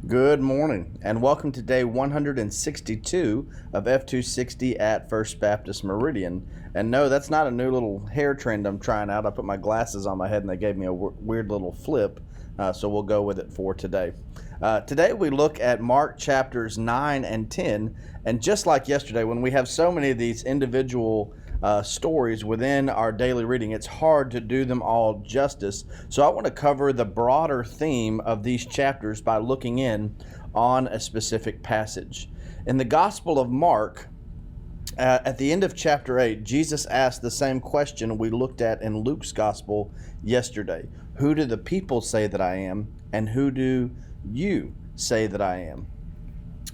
Good morning, and welcome to day 162 of F260 at First Baptist Meridian. And no, that's not a new little hair trend I'm trying out. I put my glasses on my head and they gave me a weird little flip, so we'll go with it for today. Today we look at Mark chapters 9 and 10, and just like yesterday, when we have so many of these individual stories within our daily reading, it's hard to do them all justice. So I want to cover the broader theme of these chapters by looking in on a specific passage. In the Gospel of Mark, at the end of chapter 8, Jesus asked the same question we looked at in Luke's Gospel yesterday. Who do the people say that I am, and who do you say that I am?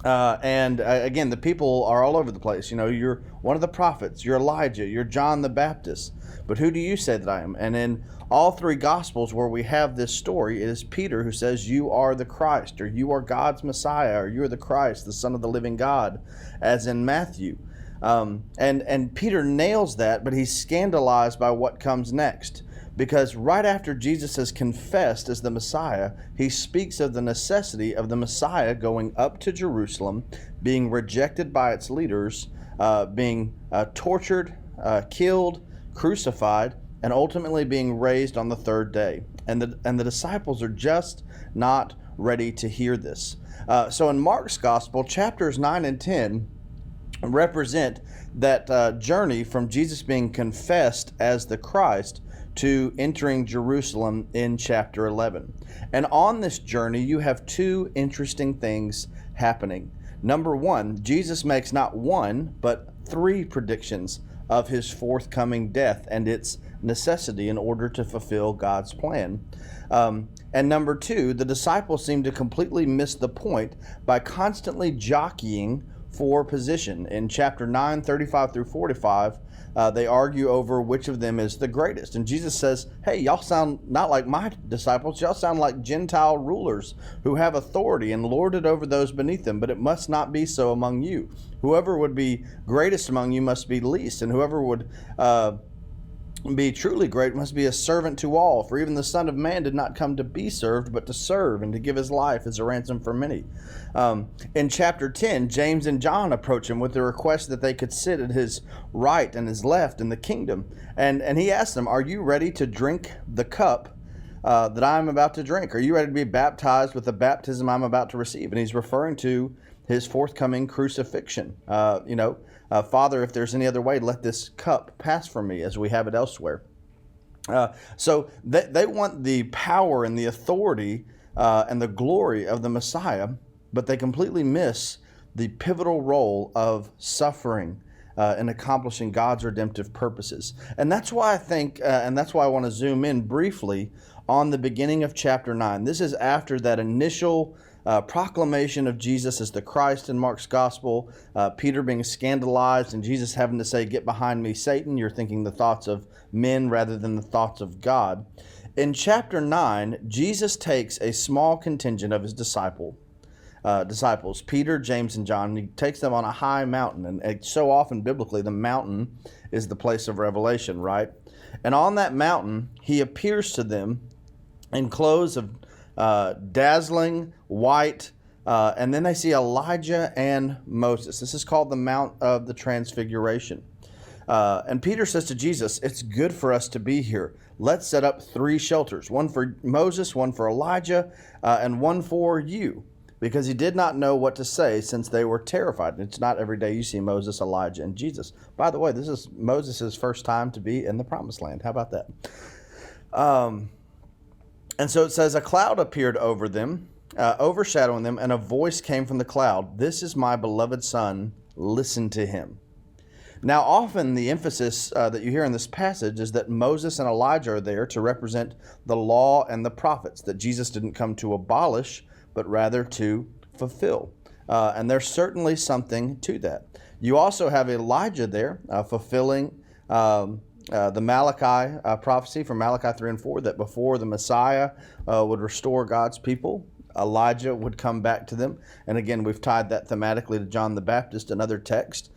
Again, the people are all over the place. You know, you're one of the prophets, you're Elijah, you're John the Baptist. But who do you say that I am? And in all three Gospels where we have this story, it is Peter who says, you are the Christ, or you are God's Messiah, or you are the Christ, the Son of the living God, as in Matthew. And Peter nails that, but he's scandalized by what comes next. Because right after Jesus has confessed as the Messiah, he speaks of the necessity of the Messiah going up to Jerusalem, being rejected by its leaders, being tortured, killed, crucified, and ultimately being raised on the third day. And the disciples are just not ready to hear this. So in Mark's Gospel, chapters 9 and 10 represent that journey from Jesus being confessed as the Christ to entering Jerusalem in chapter 11. And on this journey, you have two interesting things happening. Number one, Jesus makes not one, but three predictions of his forthcoming death and its necessity in order to fulfill God's plan. And number two, the disciples seem to completely miss the point by constantly jockeying for position. In chapter 9, 35 through 45, they argue over which of them is the greatest. And Jesus says, hey, y'all sound not like my disciples. Y'all sound like Gentile rulers who have authority and lord it over those beneath them, but it must not be so among you. Whoever would be greatest among you must be least, and whoever would be truly great must be a servant to all. For even the Son of Man did not come to be served, but to serve and to give his life as a ransom for many. In chapter 10, James and John approach him with the request that they could sit at his right and his left in the kingdom. And he asks them, are you ready to drink the cup that I am about to drink? Are you ready to be baptized with the baptism I'm about to receive? And he's referring to his forthcoming crucifixion. Father, if there's any other way, let this cup pass from me, as we have it elsewhere. So they want the power and the authority and the glory of the Messiah, but they completely miss the pivotal role of suffering in accomplishing God's redemptive purposes. And that's why I think, and that's why I want to zoom in briefly on the beginning of chapter 9. This is after that initial proclamation of Jesus as the Christ in Mark's Gospel, Peter being scandalized and Jesus having to say, get behind me, Satan. You're thinking the thoughts of men rather than the thoughts of God. In chapter 9, Jesus takes a small contingent of his disciples, Peter, James, and John, and he takes them on a high mountain. And so often biblically, the mountain is the place of revelation, right? And on that mountain, he appears to them in clothes of dazzling white, and then they see Elijah and Moses. This is called the Mount of the Transfiguration. And Peter says to Jesus, it's good for us to be here. Let's set up three shelters, one for Moses, one for Elijah, and one for you, because he did not know what to say since they were terrified. And it's not every day you see Moses, Elijah, and Jesus. By the way, this is Moses' first time to be in the Promised Land. How about that? And so it says, a cloud appeared over them, overshadowing them, and a voice came from the cloud. This is my beloved Son, listen to him. Now, often the emphasis that you hear in this passage is that Moses and Elijah are there to represent the law and the prophets, that Jesus didn't come to abolish, but rather to fulfill. And there's certainly something to that. You also have Elijah there fulfilling the Malachi prophecy from Malachi 3 and 4, that before the Messiah would restore God's people, Elijah would come back to them. And again, we've tied that thematically to John the Baptist and other texts.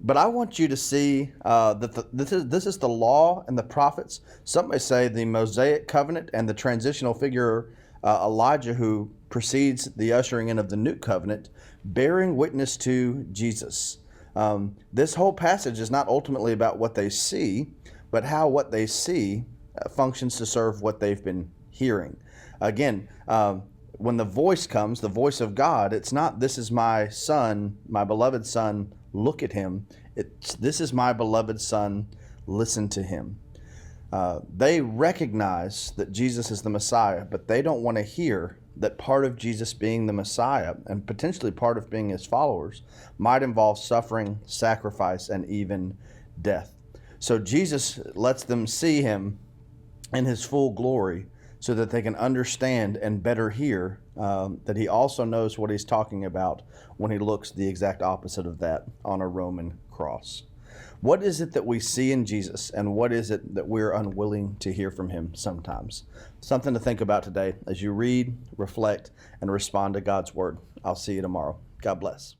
But I want you to see that this is the law and the prophets. Some may say the Mosaic covenant and the transitional figure Elijah, who precedes the ushering in of the new covenant, bearing witness to Jesus. This whole passage is not ultimately about what they see, but how what they see functions to serve what they've been hearing. Again, when the voice comes, the voice of God, it's not, "This is my son, my beloved son, look at him." It's, "This is my beloved son, listen to him." They recognize that Jesus is the Messiah, but they don't want to hear that part of Jesus being the Messiah, and potentially part of being his followers, might involve suffering, sacrifice, and even death. So Jesus lets them see him in his full glory so that they can understand and better hear that he also knows what he's talking about when he looks the exact opposite of that on a Roman cross. What is it that we see in Jesus, and what is it that we're unwilling to hear from him sometimes? Something to think about today as you read, reflect, and respond to God's word. I'll see you tomorrow. God bless.